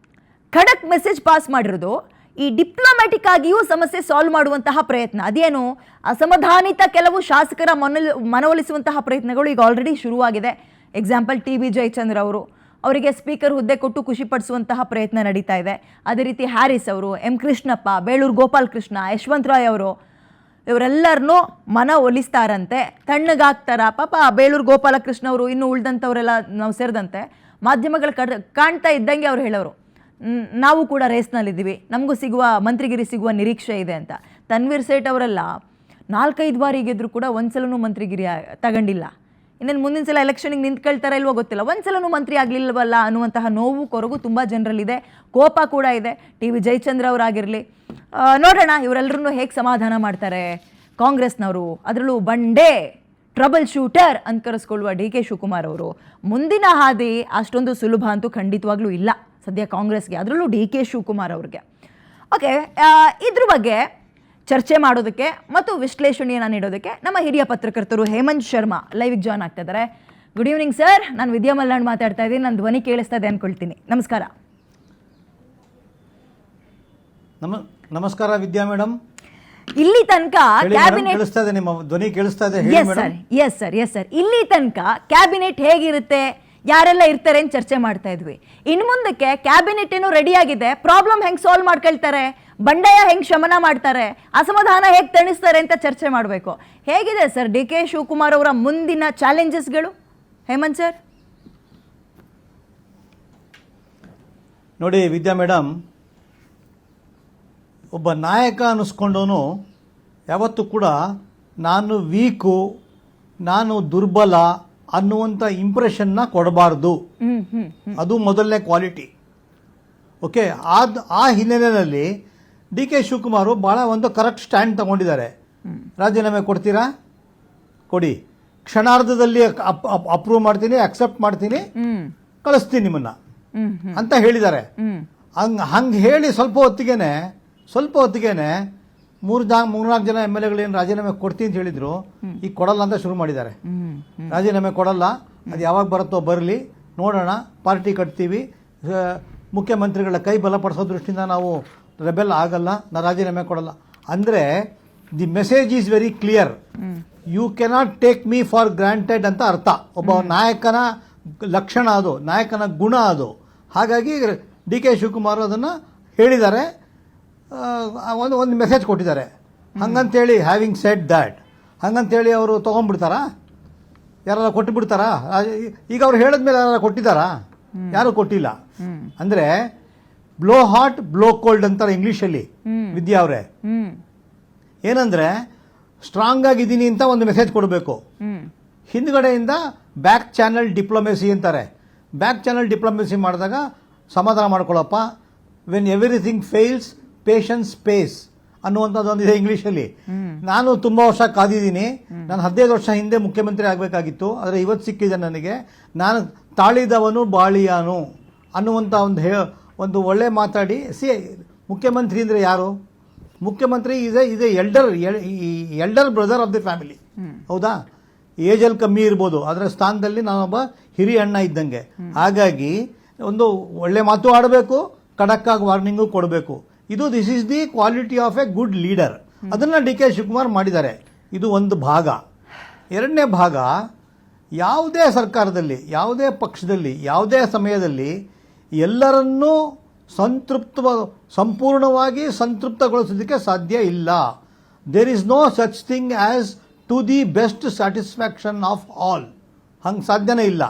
ಖಡಕ್ ಮೆಸೇಜ್ ಪಾಸ್ ಮಾಡಿರೋದು ಈ ಡಿಪ್ಲೊಮ್ಯಾಟಿಕ್ ಆಗಿಯೂ ಸಮಸ್ಯೆ ಸಾಲ್ವ್ ಮಾಡುವಂತಹ ಪ್ರಯತ್ನ. ಅದೇನು, ಅಸಮಾಧಾನಿತ ಕೆಲವು ಶಾಸಕರ ಮನವೊಲಿಸುವಂತಹ ಪ್ರಯತ್ನಗಳು ಈಗ ಆಲ್ರೆಡಿ ಶುರುವಾಗಿದೆ. ಎಕ್ಸಾಂಪಲ್ TB ಜಯಚಂದ್ರ ಅವರು, ಅವರಿಗೆ ಸ್ಪೀಕರ್ ಹುದ್ದೆ ಕೊಟ್ಟು ಖುಷಿಪಡಿಸುವಂತಹ ಪ್ರಯತ್ನ ನಡೀತಾ ಇದೆ. ಅದೇ ರೀತಿ ಹ್ಯಾರಿಸ್ ಅವರು, M ಕೃಷ್ಣಪ್ಪ, ಬೇಳೂರು ಗೋಪಾಲ್ ಕೃಷ್ಣ, ಯಶವಂತರಾಯ್ ಅವರು, ಇವರೆಲ್ಲರನ್ನೂ ಒಲಿಸ್ತಾರಂತೆ, ತಣ್ಣಗಾಗ್ತಾರ. ಪಾಪ ಬೇಳೂರು ಗೋಪಾಲಕೃಷ್ಣ ಅವರು, ಇನ್ನೂ ಉಳಿದಂಥವರೆಲ್ಲ ನಾವು ಸೇರಿದಂತೆ ಮಾಧ್ಯಮಗಳು ಕಾಣ್ತಾ ಇದ್ದಂಗೆ ಅವ್ರು ಹೇಳೋರು, ನಾವು ಕೂಡ ರೇಸ್ನಲ್ಲಿದ್ದೀವಿ, ನಮಗೂ ಮಂತ್ರಿಗಿರಿ ಸಿಗುವ ನಿರೀಕ್ಷೆ ಇದೆ ಅಂತ. ತನ್ವೀರ್ ಸೇಠ್ ಅವರೆಲ್ಲ 4-5 ಬಾರಿ ಗೆದ್ದರೂ ಕೂಡ ಒಂದ್ಸಲನೂ ಮಂತ್ರಿಗಿರಿ ತಗೊಂಡಿಲ್ಲ. ಇನ್ನೇನು ಮುಂದಿನ ಸಲ ಎಲೆಕ್ಷನಿಗೆ ನಿಂತ್ಕೊಳ್ತಾರ ಇಲ್ವೋ ಗೊತ್ತಿಲ್ಲ, ಒಂದ್ಸಲನೂ ಮಂತ್ರಿ ಆಗಲಿಲ್ಲವಲ್ಲ ಅನ್ನುವಂತಹ ನೋವು ಕೊರಗು ತುಂಬ ಜನರಲ್ಲಿದೆ, ಕೋಪ ಕೂಡ ಇದೆ. TB ಜಯಚಂದ್ರ ಅವರಾಗಿರಲಿ, ನೋಡೋಣ ಇವರೆಲ್ಲರನ್ನು ಹೇಗೆ ಸಮಾಧಾನ ಮಾಡ್ತಾರೆ ಕಾಂಗ್ರೆಸ್ನವರು. ಅದರಲ್ಲೂ ಬಂಡೆ ಟ್ರಬಲ್ ಶೂಟರ್ ಅಂತ ಕರೆಸ್ಕೊಳ್ಳುವ ಡಿ ಕೆ ಶಿವಕುಮಾರ್ ಅವರು. ಮುಂದಿನ ಹಾದಿ ಅಷ್ಟೊಂದು ಸುಲಭ ಅಂತೂ ಖಂಡಿತವಾಗ್ಲೂ ಇಲ್ಲ ಸದ್ಯ ಕಾಂಗ್ರೆಸ್ಗೆ, ಅದರಲ್ಲೂ ಡಿ ಕೆ ಶಿವಕುಮಾರ್ ಅವ್ರಿಗೆ. ಓಕೆ, ಇದ್ರ ಬಗ್ಗೆ ಚರ್ಚೆ ಮಾಡೋದಕ್ಕೆ ಮತ್ತು ವಿಶ್ಲೇಷಣೆಯನ್ನು ನೀಡೋದಕ್ಕೆ ನಮ್ಮ ಹಿರಿಯ ಪತ್ರಕರ್ತರು ಹೇಮಂತ್ ಶರ್ಮಾ ಲೈವಿಗೆ ಜಾಯ್ನ್ ಆಗ್ತಾ ಇದ್ದಾರೆ. ಗುಡ್ ಈವ್ನಿಂಗ್ ಸರ್, ನಾನು ವಿದ್ಯಾ ಮಲ್ನಾಡ್ ಮಾತಾಡ್ತಾ ಇದ್ದೀನಿ. ನನ್ನ ಧ್ವನಿ ಕೇಳಿಸ್ತಾ ಇದೆ ಅಂದ್ಕೊಳ್ತೀನಿ. ನಮಸ್ಕಾರ. ನಮಸ್ಕಾರ ವಿದ್ಯಾ ಮೇಡಮ್. ಇಲ್ಲಿ ತನಕ ಕ್ಯಾಬಿನೆಟ್ ಕೇಳಿಸ್ತಾ ಇದೆ, ನಿಮ್ಮ ಧ್ವನಿ ಕೇಳಿಸ್ತಾ ಇದೆ. ಎಸ್ ಸರ್, ಇಲ್ಲಿ ತನಕ ಕ್ಯಾಬಿನೆಟ್ ಹೇಗಿರುತ್ತೆ, ಯಾರೆಲ್ಲ ಇರ್ತಾರೆ ಅಂತ ಚರ್ಚೆ ಮಾಡ್ತಾ ಇದ್ವಿ. ಇನ್ನು ಮುಂದಕ್ಕೆ ಕ್ಯಾಬಿನೆಟ್ ಏನು ರೆಡಿ ಆಗಿದೆ, ಪ್ರಾಬ್ಲಮ್ ಹೆಂಗ್ ಸಾಲ್ವ್ ಮಾಡ್ಕೊಳ್ತಾರೆ, ಬಂಡಾಯ ಹೆಂಗ್ ಶಮನ ಮಾಡ್ತಾರೆ, ಅಸಮಾಧಾನ ಹೇಗೆ ತಣಿಸ್ತಾರೆ ಅಂತ ಚರ್ಚೆ ಮಾಡಬೇಕು. ಹೇಗಿದೆ ಸರ್ ಡಿ ಕೆ ಶಿವಕುಮಾರ್ ಅವರ ಮುಂದಿನ ಚಾಲೆಂಜಸ್ಗಳು ಹೇಮಂತ್ ಸರ್? ನೋಡಿ ವಿದ್ಯಾ ಮೇಡಮ್, ಒಬ್ಬ ನಾಯಕ ಅನ್ನಿಸ್ಕೊಂಡವನು ಯಾವತ್ತೂ ಕೂಡ ನಾನು ವೀಕು, ನಾನು ದುರ್ಬಲ ಅನ್ನುವಂಥ ಇಂಪ್ರೆಷನ್ನ ಕೊಡಬಾರ್ದು. ಅದು ಮೊದಲನೇ ಕ್ವಾಲಿಟಿ. ಓಕೆ, ಆ ಹಿನ್ನೆಲೆಯಲ್ಲಿ ಡಿ ಕೆ ಶಿವಕುಮಾರ್ ಭಾಳ ಒಂದು ಕರೆಕ್ಟ್ ಸ್ಟ್ಯಾಂಡ್ ತಗೊಂಡಿದ್ದಾರೆ. ರಾಜೀನಾಮೆ ಕೊಡ್ತೀರಾ, ಕೊಡಿ, ಕ್ಷಣಾರ್ಧದಲ್ಲಿ ಅಪ್ರೂವ್ ಮಾಡ್ತೀನಿ, ಅಕ್ಸೆಪ್ಟ್ ಮಾಡ್ತೀನಿ, ಕಳಿಸ್ತೀನಿ ನಿಮ್ಮನ್ನ ಅಂತ ಹೇಳಿದ್ದಾರೆ. ಹಂಗೆ ಹೇಳಿ ಸ್ವಲ್ಪ ಹೊತ್ತಿಗೆನೆ ಮೂರ್ನಾಲ್ಕು ಜನ MLA ಏನು ರಾಜೀನಾಮೆ ಕೊಡ್ತೀನಿ ಅಂತ ಹೇಳಿದ್ರು, ಈಗ ಕೊಡಲ್ಲ ಅಂತ ಶುರು ಮಾಡಿದ್ದಾರೆ. ರಾಜೀನಾಮೆ ಕೊಡಲ್ಲ, ಅದು ಯಾವಾಗ ಬರುತ್ತೋ ಬರಲಿ, ನೋಡೋಣ, ಪಾರ್ಟಿ ಕಟ್ತೀವಿ, ಮುಖ್ಯಮಂತ್ರಿಗಳ ಕೈ ಬಲಪಡಿಸೋ ದೃಷ್ಟಿಯಿಂದ ನಾವು ರೆಬೆಲ್ ಆಗಲ್ಲ, ನಾ ರಾಜೀನಾಮೆ ಕೊಡಲ್ಲ ಅಂದರೆ the message is very clear. You cannot take me for granted ಅಂತ ಅರ್ಥ. ಒಬ್ಬ ನಾಯಕನ ಲಕ್ಷಣ ಅದು, ನಾಯಕನ ಗುಣ ಅದು. ಹಾಗಾಗಿ ಡಿ ಕೆ ಶಿವಕುಮಾರ್ ಅದನ್ನು ಹೇಳಿದ್ದಾರೆ, ಒಂದು ಮೆಸೇಜ್ ಕೊಟ್ಟಿದ್ದಾರೆ. ಹಂಗಂತೇಳಿ ಹ್ಯಾವಿಂಗ್ ಸೆಡ್ ದ್ಯಾಟ್, ಹಂಗಂತೇಳಿ ಅವರು ತೊಗೊಂಡ್ಬಿಡ್ತಾರಾ, ಯಾರು ಕೊಟ್ಟು ಬಿಡ್ತಾರಾ? ಈಗ ಅವ್ರು ಹೇಳಿದ್ಮೇಲೆ ಯಾರು ಕೊಟ್ಟಿದ್ದಾರಾ? ಯಾರು ಕೊಟ್ಟಿಲ್ಲ. ಅಂದರೆ ಬ್ಲೋ ಹಾಟ್ ಬ್ಲೋ ಕೋಲ್ಡ್ ಅಂತಾರೆ ಇಂಗ್ಲೀಷಲ್ಲಿ ವಿದ್ಯಾ ಅವರೇ. ಏನಂದ್ರೆ ಸ್ಟ್ರಾಂಗ್ ಆಗಿದ್ದೀನಿ ಅಂತ ಒಂದು ಮೆಸೇಜ್ ಕೊಡಬೇಕು, ಹಿಂದ್ಗಡೆಯಿಂದ ಬ್ಯಾಕ್ ಚಾನಲ್ ಡಿಪ್ಲೊಮೆಸಿ ಅಂತಾರೆ. ಬ್ಯಾಕ್ ಚಾನಲ್ ಡಿಪ್ಲೊಮೆಸಿ ಮಾಡಿದಾಗ ಸಮಾಧಾನ ಮಾಡ್ಕೊಳ್ಳಪ್ಪ, when everything fails patience pays ಅನ್ನುವಂಥದ್ದೊಂದಿದೆ ಇಂಗ್ಲೀಷಲ್ಲಿ. ನಾನು ತುಂಬ ವರ್ಷ ಕಾದಿದ್ದೀನಿ, ನಾನು 15 ವರ್ಷ ಹಿಂದೆ ಮುಖ್ಯಮಂತ್ರಿ ಆಗಬೇಕಾಗಿತ್ತು, ಆದರೆ ಇವತ್ತು ಸಿಕ್ಕಿದೆ ನನಗೆ. ನಾನು ತಾಳಿದವನು ಬಾಳಿಯಾನು ಅನ್ನುವಂಥ ಒಂದು ಒಳ್ಳೆ ಮಾತಾಡಿ. ಮುಖ್ಯಮಂತ್ರಿ ಅಂದರೆ ಯಾರು? ಮುಖ್ಯಮಂತ್ರಿ ಇದೆ elder brother of the family. ಹೌದಾ? ಏಜಲ್ಲಿ ಕಮ್ಮಿ ಇರ್ಬೋದು, ಅದರ ಸ್ಥಾನದಲ್ಲಿ ನಾನೊಬ್ಬ ಹಿರಿಯ ಅಣ್ಣ ಇದ್ದಂಗೆ. ಹಾಗಾಗಿ ಒಂದು ಒಳ್ಳೆ ಮಾತು ಆಡಬೇಕು, ಖಡಕ್ಕಾಗಿ ವಾರ್ನಿಂಗು ಕೊಡಬೇಕು. This is the quality of A good leader. ಅದನ್ನು ಡಿ ಕೆ ಶಿವಕುಮಾರ್ ಮಾಡಿದ್ದಾರೆ. ಇದು ಒಂದು ಭಾಗ. ಎರಡನೇ ಭಾಗ, ಯಾವುದೇ ಸರ್ಕಾರದಲ್ಲಿ, ಯಾವುದೇ ಪಕ್ಷದಲ್ಲಿ, ಯಾವುದೇ ಸಮಯದಲ್ಲಿ ಎಲ್ಲರನ್ನೂ ಸಂಪೂರ್ಣವಾಗಿ ಸಂತೃಪ್ತಗೊಳಿಸೋದಕ್ಕೆ ಸಾಧ್ಯ ಇಲ್ಲ. There is no such thing as to the best satisfaction of all. ಹಂಗೆ ಸಾಧ್ಯನೇ ಇಲ್ಲ.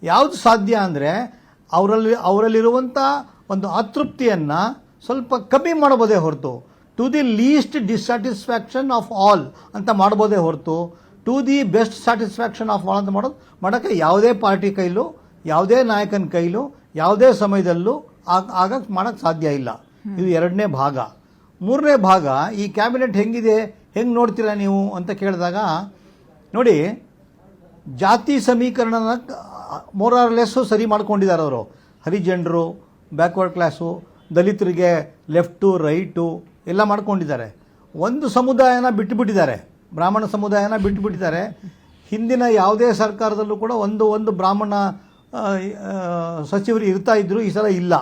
ಯಾವುದು ಸಾಧ್ಯ ಅಂದರೆ ಅವರಲ್ಲಿರುವಂಥ ಒಂದು ಅತೃಪ್ತಿಯನ್ನು ಸ್ವಲ್ಪ ಕಮ್ಮಿ ಮಾಡಬಹುದೇ ಹೊರತು, to the least dissatisfaction of all ಅಂತ ಮಾಡ್ಬೋದೇ ಹೊರತು, to the best satisfaction of all ಅಂತ ಮಾಡೋಕ್ಕೆ ಯಾವುದೇ ಪಾರ್ಟಿ ಕೈಲೂ, ಯಾವುದೇ ನಾಯಕನ ಕೈಲೂ, ಯಾವುದೇ ಸಮಯದಲ್ಲೂ ಮಾಡೋಕ್ಕೆ ಸಾಧ್ಯ ಇಲ್ಲ. ಇದು ಎರಡನೇ ಭಾಗ. ಮೂರನೇ ಭಾಗ, ಈ ಕ್ಯಾಬಿನೆಟ್ ಹೆಂಗಿದೆ, ಹೆಂಗೆ ನೋಡ್ತೀರಾ ನೀವು ಅಂತ ಕೇಳಿದಾಗ, ನೋಡಿ, ಜಾತಿ ಸಮೀಕರಣನ ಮೋರ್ ಆರ್ ಲೆಸ್ಸು ಸರಿ ಮಾಡ್ಕೊಂಡಿದ್ದಾರೆ ಅವರು. ಹರಿಜನರು, ಬ್ಯಾಕ್ವರ್ಡ್ ಕ್ಲಾಸು, ದಲಿತರಿಗೆ ಲೆಫ್ಟು ರೈಟು ಎಲ್ಲ ಮಾಡ್ಕೊಂಡಿದ್ದಾರೆ. ಒಂದು ಸಮುದಾಯನ ಬಿಟ್ಟುಬಿಟ್ಟಿದ್ದಾರೆ, ಬ್ರಾಹ್ಮಣ ಸಮುದಾಯನ ಬಿಟ್ಟುಬಿಟ್ಟಿದ್ದಾರೆ. ಹಿಂದಿನ ಯಾವುದೇ ಸರ್ಕಾರದಲ್ಲೂ ಕೂಡ ಒಂದು ಬ್ರಾಹ್ಮಣ ಸಚಿವರು ಇರ್ತಾ ಇದ್ರು, ಈ ಸಲ ಇಲ್ಲ.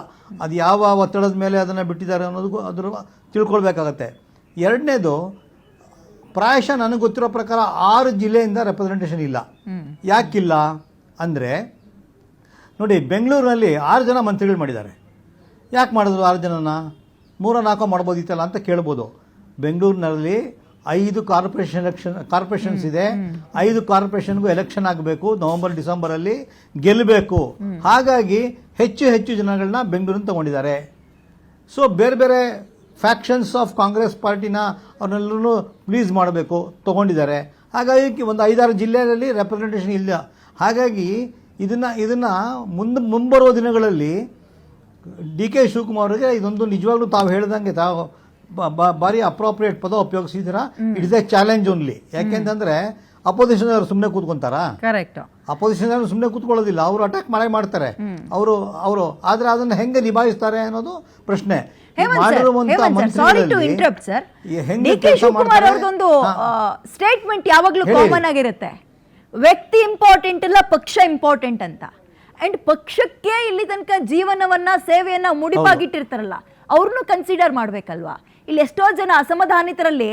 ಅದು ಯಾವ ಒತ್ತಡದ ಮೇಲೆ ಅದನ್ನು ಬಿಟ್ಟಿದ್ದಾರೆ ಅನ್ನೋದು ಅದ್ರ ತಿಳ್ಕೊಳ್ಬೇಕಾಗತ್ತೆ. ಎರಡನೇದು, ಪ್ರಾಯಶಃ ನನಗೆ ಗೊತ್ತಿರೋ ಪ್ರಕಾರ 6 ಜಿಲ್ಲೆಯಿಂದ ರೆಪ್ರೆಸೆಂಟೇಷನ್ ಇಲ್ಲ. ಯಾಕಿಲ್ಲ ಅಂದರೆ, ನೋಡಿ, ಬೆಂಗಳೂರಿನಲ್ಲಿ 6 ಜನ ಮಂತ್ರಿಗಳು ಮಾಡಿದ್ದಾರೆ. ಯಾಕೆ ಮಾಡಿದ್ರು 6 ಜನನ? 3-4 ಮಾಡ್ಬೋದಿತ್ತಲ್ಲ ಅಂತ ಕೇಳ್ಬೋದು. ಬೆಂಗಳೂರಿನಲ್ಲಿ 5 ಕಾರ್ಪೊರೇಷನ್ಸ್ ಇದೆ. 5 ಕಾರ್ಪೊರೇಷನ್ಗೂ ಎಲೆಕ್ಷನ್ ಆಗಬೇಕು, ನವೆಂಬರ್-ಡಿಸೆಂಬರಲ್ಲಿ ಗೆಲ್ಲಬೇಕು. ಹಾಗಾಗಿ ಹೆಚ್ಚು ಜನಗಳನ್ನ ಬೆಂಗಳೂರಿನ ತಗೊಂಡಿದ್ದಾರೆ. ಸೊ ಬೇರೆ ಬೇರೆ ಫ್ಯಾಕ್ಷನ್ಸ್ ಆಫ್ ಕಾಂಗ್ರೆಸ್ ಪಾರ್ಟಿನ ಅವ್ರನ್ನೆಲ್ಲರೂ ಪ್ಲೀಸ್ ಮಾಡಬೇಕು, ತಗೊಂಡಿದ್ದಾರೆ. ಹಾಗಾಗಿ ಒಂದು 5-6 ಜಿಲ್ಲೆಯಲ್ಲಿ ರೆಪ್ರೆಸೆಂಟೇಷನ್ ಇಲ್ಲ. ಹಾಗಾಗಿ ಇದನ್ನು ಮುಂಬರುವ ದಿನಗಳಲ್ಲಿ ಡಿ ಕೆ ಶಿವಕುಮಾರ್ ಅವರಿಗೆ ಇದೊಂದು ನಿಜವಾಗ್ಲೂ ತಾವು ಹೇಳ್ದಂಗೆ ಬಾರಿ ಅಪ್ರೋಪ್ರಿಯೇಟ್ ಪದ ಉಪಯೋಗಿಸಿದ್ದೀರಾ. It is a challenge only. ಯಾಕೆಂತಂದ್ರೆ ಅಪೋಸಿಷನ್ ಅವರು ಸುಮ್ಮನೆ ಕೂತ್ಕೊಂತಾರಾ? ಕರೆಕ್ಟ್. ಅಪೋಸಿಷನ್ ಅವರು ಸುಮ್ಮನೆ ಕೂತ್ಕೊಳ್ಳೋದಿಲ್ಲ, ಅವರು ಅಟ್ಯಾಕ್ ಮಾಡ್ತಾರೆ. ಅವರು ಆದ್ರೆ ಅದನ್ನ ಹೆಂಗೆ ನಿಭಾಯಿಸ್ತಾರೆ ಅನ್ನೋದು ಪ್ರಶ್ನೆ. ಅವ್ರದೊಂದು ಸ್ಟೇಟ್ಮೆಂಟ್ ಯಾವಾಗ್ಲೂ ಕಾಮನ್ ಆಗಿರುತ್ತೆ, ವ್ಯಕ್ತಿ ಇಂಪಾರ್ಟೆಂಟ್ ಇಲ್ಲ ಪಕ್ಷ ಇಂಪಾರ್ಟೆಂಟ್ ಅಂತ. ಅಂಡ್ ಪಕ್ಷಕ್ಕೆ ಇಲ್ಲಿ ತನಕ ಜೀವನವನ್ನ ಸೇವೆಯನ್ನ ಮುಡಿಪಾಗಿಟ್ಟಿರ್ತಾರಲ್ಲ ಅವ್ರನ್ನು ಕನ್ಸಿಡರ್ ಮಾಡ್ಬೇಕಲ್ವಾ? ಇಲ್ಲಿ ಎಷ್ಟೋ ಜನ ಅಸಮಾಧಾನಿತರಲ್ಲಿ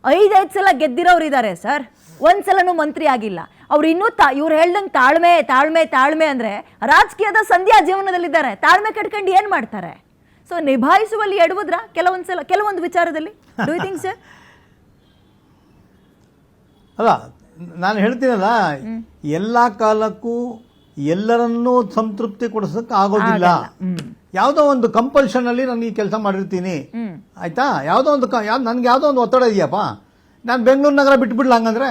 5 ಸಲ ಗೆದ್ದಿರೋರು ಇದ್ದಾರೆ ಸರ್, ಒಂದ್ಸಲನೂ ಮಂತ್ರಿ ಆಗಿಲ್ಲ. ಅವ್ರು ಇನ್ನೂ ಇವ್ರು ಹೇಳ್ದಂಗೆ ತಾಳ್ಮೆ ತಾಳ್ಮೆ ತಾಳ್ಮೆ ಅಂದ್ರೆ ರಾಜಕೀಯದ ಸಂಧ್ಯಾ ಜೀವನದಲ್ಲಿದ್ದಾರೆ. ತಾಳ್ಮೆ ಕಟ್ಕೊಂಡು ಏನ್ ಮಾಡ್ತಾರೆ? ಸೊ ನಿಭಾಯಿಸುವಲ್ಲಿ ಎಡವುದ್ರ ಕೆಲವೊಂದು ವಿಚಾರದಲ್ಲಿ. Do you think sir? ಅಲ್ಲ, ನಾನು ಹೇಳ್ತೀನಲ್ಲ, ಎಲ್ಲಾ ಕಾಲಕ್ಕೂ ಎಲ್ಲರನ್ನೂ ಸಂತೃಪ್ತಿ ಕೊಡಿಸಕ್ಕೆ ಆಗೋದಿಲ್ಲ. ಯಾವುದೋ ಒಂದು ಕಂಪಲ್ಷನ್ ಅಲ್ಲಿ ನಾನು ಈ ಕೆಲಸ ಮಾಡಿರ್ತೀನಿ, ಆಯ್ತಾ? ಯಾವುದೋ ಒಂದು ನನ್ಗೆ ಯಾವುದೋ ಒಂದು ಒತ್ತಡ ಇದೆಯಪ್ಪ, ನಾನು ಬೆಂಗಳೂರು ನಗರ ಬಿಟ್ಬಿಡ್ಲ? ಹಂಗಂದ್ರೆ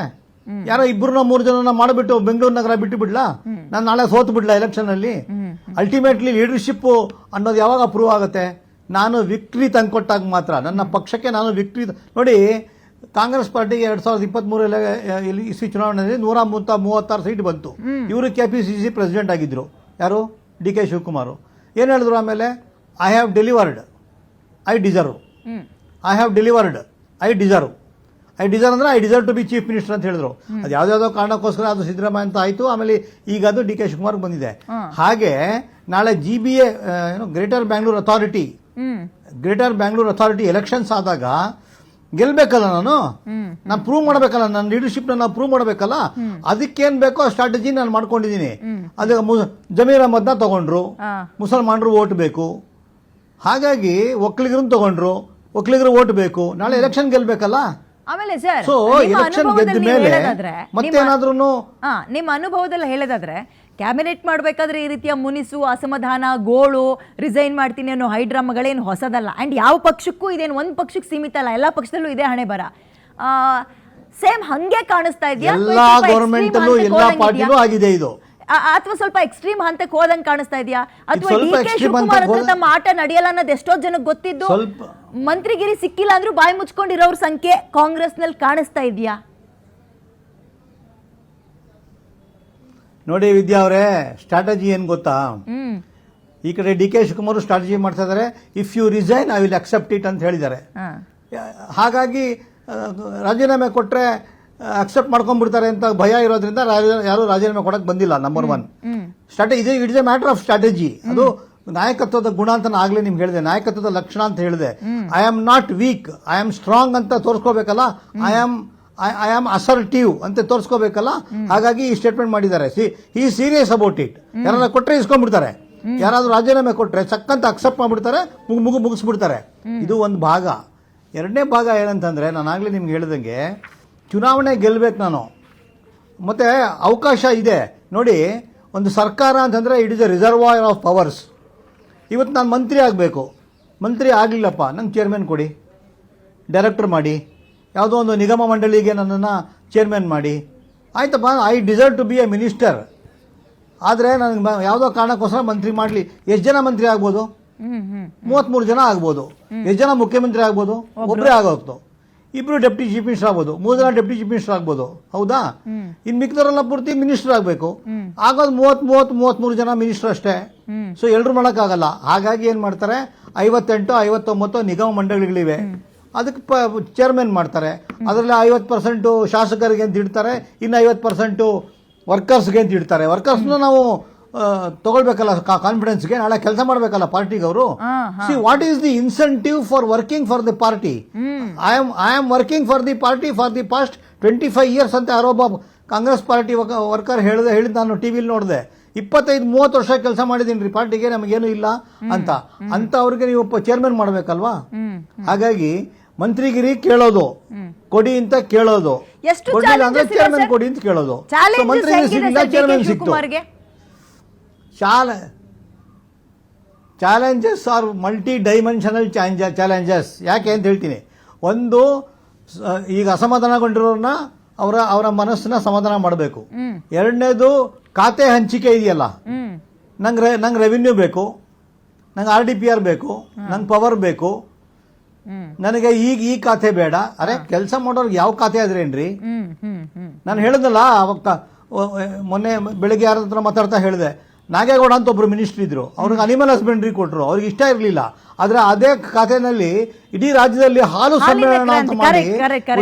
ಯಾರೋ 2-3 ಜನ ಮಾಡಿಬಿಟ್ಟು ಬೆಂಗಳೂರು ನಗರ ಬಿಟ್ಟು ಬಿಡ್ಲಾ? ನಾನು ನಾಳೆ ಸೋತು ಬಿಡ್ಲಾ ಎಲೆಕ್ಷನ್ ಅಲ್ಲಿ? ಅಲ್ಟಿಮೇಟ್ಲಿ ಲೀಡರ್ಶಿಪ್ ಅನ್ನೋದು ಯಾವಾಗ ಪ್ರೂವ್ ಆಗುತ್ತೆ? ನಾನು ವಿಕ್ಟ್ರಿ ತಂದ್ಕೊಟ್ಟಾಗ ಮಾತ್ರ. ನನ್ನ ಪಕ್ಷಕ್ಕೆ ನಾನು ವಿಕ್ಟ್ರಿ ನೋಡಿ, ಕಾಂಗ್ರೆಸ್ ಪಾರ್ಟಿಗೆ 2023 ಇಸ್ವಿ ಚುನಾವಣೆಯಲ್ಲಿ 136 ಸೀಟ್ ಬಂತು. ಇವರು KPCC ಪ್ರೆಸಿಡೆಂಟ್ ಆಗಿದ್ರು. ಯಾರು? DK ಶಿವಕುಮಾರ್. ಏನ್ ಹೇಳಿದ್ರು ಆಮೇಲೆ? I have delivered, I deserve. I have delivered, I deserve. I deserve to be chief minister ಅಂತ ಹೇಳಿದ್ರು. ಅದು ಯಾವ್ದಾವ್ದೋ ಕಾರಣಕ್ಕೋಸ್ಕರ ಅದು ಸಿದ್ದರಾಮಯ್ಯ ಅಂತ ಆಯ್ತು, ಆಮೇಲೆ ಈಗ ಅದು DK ಶಿವಕುಮಾರ್ ಬಂದಿದೆ. ಹಾಗೆ ನಾಳೆ GBA greater Bangalore authority elections ಆದಾಗ ಗೆಲ್ಬೇಕಲ್ಲ, ನಾನು ಪ್ರೂವ್ ಮಾಡಬೇಕಲ್ಲ, ನನ್ನ ಲೀಡರ್ಶಿಪ್ ನಾನು ಪ್ರೂವ್ ಮಾಡಬೇಕಲ್ಲ. ಅದಕ್ಕೇನ್ ಬೇಕೋ ಸ್ಟ್ರಾಟಜಿ ನಾನು ಮಾಡ್ಕೊಂಡಿದ್ದೀನಿ. ಅದೇ ಜಮೀರ್ ಅಹಮದ್ನ ತಗೊಂಡ್ರು, ಮುಸಲ್ಮಾನರು ವೋಟ್ ಬೇಕು. ಹಾಗಾಗಿ ಒಕ್ಕಲಿಗರನ್ನ ತಗೊಂಡ್ರು, ಒಕ್ಕಲಿಗರು ವೋಟ್ ಬೇಕು. ನಾಳೆ ಎಲೆಕ್ಷನ್ ಗೆಲ್ಬೇಕಲ್ಲ. ಆಮೇಲೆ ಸರ್, ಸೊ ಎಲೆಕ್ಷನ್ ಗೆದ್ದ ಮೇಲೆ ಮತ್ತೇನಾದ್ರೂ ನಿಮ್ಮ ಅನುಭವದಲ್ಲಿ ಹೇಳೋದಾದ್ರೆ, ಕ್ಯಾಬಿನೆಟ್ ಮಾಡಬೇಕಾದ್ರೆ ಈ ರೀತಿಯ ಮುನಿಸು, ಅಸಮಾಧಾನ, ಗೋಳು, ರಿಸೈನ್ ಮಾಡ್ತೀನಿ ಅನ್ನೋ ಹೈಡ್ರಾಮಗಳೇನು ಹೊಸದಲ್ಲ. ಅಂಡ್ ಯಾವ ಪಕ್ಷಕ್ಕೂ ಇದೇನು ಒಂದು ಪಕ್ಷಕ್ಕೆ ಸೀಮಿತ ಅಲ್ಲ, ಎಲ್ಲ ಪಕ್ಷದಲ್ಲೂ ಇದೆ ಹಣೆ ಬರ. ಸೇಮ್ ಹಂಗೆ ಕಾಣಿಸ್ತಾ ಇದೆಯಾ? ಎಲ್ಲಾ ಗವರ್ಮೆಂಟ್ ಅಲ್ಲೂ ಎಲ್ಲಾ ಪಾರ್ಟಿಲೂ ಆಗಿದೆ ಇದು, ಅಥವಾ ಸ್ವಲ್ಪ ಎಕ್ಸ್ಟ್ರೀಮ್ ಹಂತಕ್ಕೆ ಹೋದಂಗೆ ಕಾಣಿಸ್ತಾ ಇದೆಯಾ? ಅಥವಾ DK ಶಿವಕುಮಾರ್ ಹತ್ರ ತಮ್ಮ ಆಟ ನಡೆಯಲ್ಲ ಅನ್ನೋದು ಎಷ್ಟೋ ಜನಕ್ಕೆ ಗೊತ್ತಿದ್ದು ಮಂತ್ರಿಗಿರಿ ಸಿಕ್ಕಿಲ್ಲ ಅಂದ್ರೂ ಬಾಯಿ ಮುಚ್ಕೊಂಡಿರೋರ ಸಂಖ್ಯೆ ಕಾಂಗ್ರೆಸ್ನಲ್ಲಿ ಕಾಣಿಸ್ತಾ ಇದೆಯಾ? ನೋಡಿ ವಿದ್ಯಾ ಅವರೇ, ಸ್ಟ್ರಾಟಜಿ ಏನ್ ಗೊತ್ತಾ? ಈ ಕಡೆ DK ಶಿವಕುಮಾರ್ ಸ್ಟ್ರಾಟಜಿ ಮಾಡ್ತಾ ಇದಾರೆ, if you resign I will accept it ಅಂತ ಹೇಳಿದ್ದಾರೆ. ಹಾಗಾಗಿ ರಾಜೀನಾಮೆ ಕೊಟ್ರೆ ಅಕ್ಸೆಪ್ಟ್ ಮಾಡ್ಕೊಂಡ್ಬಿಡ್ತಾರೆ ಅಂತ ಭಯ ಇರೋದ್ರಿಂದ ಯಾರು ರಾಜೀನಾಮೆ ಕೊಡಕ್ ಬಂದಿಲ್ಲ. Number 1 strategy, it is A matter of strategy. ಅದು ನಾಯಕತ್ವದ ಗುಣ ಅಂತ ಆಗ್ಲೇ ನಿಮ್ಗೆ ಹೇಳಿದೆ, ನಾಯಕತ್ವದ ಲಕ್ಷಣ ಅಂತ ಹೇಳಿದೆ. I am not weak, I am strong ಅಂತ ತೋರಿಸ್ಕೋಬೇಕಲ್ಲ. ಐ ಆಮ್ ಅಸರ್ಟಿವ್ ಅಂತ ತೋರಿಸ್ಕೋಬೇಕಲ್ಲ. ಹಾಗಾಗಿ ಈ ಸ್ಟೇಟ್ಮೆಂಟ್ ಮಾಡಿದ್ದಾರೆ. ಹಿ ಸೀರಿಯಸ್ ಅಬೌಟ್ ಇಟ್. ಯಾರಾದ್ರೂ ಕೊಟ್ರೆ ಇಸ್ಕೊಂಡ್ಬಿಡ್ತಾರೆ, ಯಾರಾದ್ರೂ ರಾಜೀನಾಮೆ ಕೊಟ್ರೆ ಚಕ್ಕಂತ ಅಕ್ಸೆಪ್ಟ್ ಮಾಡ್ಬಿಡ್ತಾರೆ, ಮುಗಿಸ್ಬಿಡ್ತಾರೆ. ಇದು ಒಂದು ಭಾಗ. ಎರಡನೇ ಭಾಗ ಏನಂತಂದ್ರೆ, ನಾನು ಆಗ್ಲೇ ನಿಮ್ಗೆ ಹೇಳಿದಂಗೆ ಚುನಾವಣೆ ಗೆಲ್ಬೇಕು ನಾನು, ಮತ್ತೆ ಅವಕಾಶ ಇದೆ. ನೋಡಿ, ಒಂದು ಸರ್ಕಾರ ಅಂತಂದ್ರೆ it is A reservoir of powers. ಇವತ್ತು ನಾನು ಮಂತ್ರಿ ಆಗಬೇಕು, ಮಂತ್ರಿ ಆಗಲಿಲ್ಲಪ್ಪ, ನಂಗೆ ಚೇರ್ಮನ್ ಕೊಡಿ, ಡೈರೆಕ್ಟರ್ ಮಾಡಿ, ಯಾವುದೋ ಒಂದು ನಿಗಮ ಮಂಡಳಿಗೆ ನನ್ನನ್ನು ಚೇರ್ಮನ್ ಮಾಡಿ, ಆಯ್ತಪ್ಪ, I deserve to be a minister. ಆದರೆ ನನಗೆ ಯಾವುದೋ ಕಾರಣಕ್ಕೋಸ್ಕರ ಮಂತ್ರಿ ಮಾಡಲಿ. ಎಷ್ಟು ಜನ ಮಂತ್ರಿ ಆಗ್ಬೋದು? 33 ಜನ ಆಗ್ಬೋದು. ಎಷ್ಟು ಜನ ಮುಖ್ಯಮಂತ್ರಿ ಆಗ್ಬೋದು? ಒಬ್ಬರೇ ಆಗೋಗ್ತು. 2 ಡೆಪ್ಟಿ ಚೀಫ್ ಮಿನಿಸ್ಟರ್ ಆಗ್ಬೋದು, 3 ಜನ ಡೆಪ್ಟಿ ಚೀಫ್ ಮಿನಿಸ್ಟರ್ ಆಗ್ಬೋದು. ಹೌದಾ? ಇನ್ ಮಿಕ್ದವರೆಲ್ಲ ಪೂರ್ತಿ ಮಿನಿಸ್ಟರ್ ಆಗಬೇಕು. ಆಗೋದು 33 ಜನ ಮಿನಿಸ್ಟರ್ ಅಷ್ಟೇ. ಸೊ ಎಲ್ಲರೂ ಮಾಡೋಕ್ಕಾಗಲ್ಲ. ಹಾಗಾಗಿ ಏನ್ ಮಾಡ್ತಾರೆ, 58, 59 ನಿಗಮ ಮಂಡಳಿಗಳಿವೆ, ಅದಕ್ಕೆ ಚೇರ್ಮನ್ ಮಾಡ್ತಾರೆ. ಅದರಲ್ಲಿ 50% ಶಾಸಕರಿಗೆ ಅಂತ ಇಡ್ತಾರೆ, ಇನ್ನು 50% ವರ್ಕರ್ಸ್ಗೆ ಅಂತ ಇಡ್ತಾರೆ. ವರ್ಕರ್ಸ್ನ ನಾವು ತಗೊಳ್ಬೇಕಲ್ಲ ಕಾನ್ಫಿಡೆನ್ಸ್ಗೆ, ನಾಳೆ ಕೆಲಸ ಮಾಡಬೇಕಲ್ಲ ಪಾರ್ಟಿಗೆ ಅವರು. See what is the incentive for working for the party? I am working for the party for the past 25 years ಅಂತ ಯಾರೋ ಒಬ್ಬ ಕಾಂಗ್ರೆಸ್ ಪಾರ್ಟಿ ವರ್ಕರ್ ಹೇಳಿದ ನಾನು ಟಿವಿಲಿ ನೋಡಿದೆ. 25-30 ವರ್ಷ ಕೆಲಸ ಮಾಡಿದೀನಿ ಪಾರ್ಟಿಗೆ, ನಮಗೇನು ಇಲ್ಲ ಅಂತ ಅವ್ರಿಗೆ ನೀವು ಚೇರ್ಮನ್ ಮಾಡಬೇಕಲ್ವಾ? ಹಾಗಾಗಿ ಮಂತ್ರಿಗಿರಿ ಕೇಳೋದು, ಕೊಡಿ ಅಂತ ಕೇಳೋದು, ಕೊಡಿಲ್ಲ ಅಂದ್ರೆ ಚೇರ್ಮನ್ ಕೊಡಿ ಅಂತ ಕೇಳೋದು. ಮಂತ್ರಿಗಿರಿ ಸಿಗಲಿಲ್ಲ, ಚೇರ್ಮನ್ ಸಿಕ್ತು. Challenges are multi dimensional challenges. ಯಾಕೆ ಅಂತ ಹೇಳ್ತೀನಿ. ಒಂದು, ಈಗ ಅಸಮಾಧಾನಗೊಂಡಿರೋರ್ನ ಅವರ ಮನಸ್ಸನ್ನ ಸಮಾಧಾನ ಮಾಡಬೇಕು. ಎರಡನೇದು, ಖಾತೆ ಹಂಚಿಕೆ ಇದೆಯಲ್ಲ, ನಂಗೆ ರೆವಿನ್ಯೂ ಬೇಕು, ನಂಗೆ RDPR ಬೇಕು, ನಂಗೆ ಪವರ್ ಬೇಕು, ನನಗೆ ಈಗ ಈ ಖಾತೆ ಬೇಡ. ಅರೆ ಕೆಲಸ ಮಾಡೋರ್ಗೆ ಯಾವ ಖಾತೆ ಆದ್ರೇನ್ರಿ? ನಾನು ಹೇಳಿದ್ನಲ್ಲ ಅವಾಗ ಮೊನ್ನೆ ಬೆಳಿಗ್ಗೆ ಯಾರ ಹತ್ರ ಮಾತಾಡ್ತಾ ಹೇಳಿದೆ, ನಾಗೇಗೌಡ ಅಂತ ಒಬ್ರು ಮಿನಿಸ್ಟರ್ ಇದ್ರು, ಅವ್ರಿಗೆ ಅನಿಮಲ್ ಹಸ್ಬೆಂಡ್ರಿ ಕೊಟ್ಟರು, ಅವ್ರಿಗೆ ಇಷ್ಟ ಇರಲಿಲ್ಲ. ಆದ್ರೆ ಅದೇ ಖಾತೆನಲ್ಲಿ ಇಡೀ ರಾಜ್ಯದಲ್ಲಿ ಹಾಲು ಸಮ್ಮೇಳನ ಅಂತ ಮಾಡಿ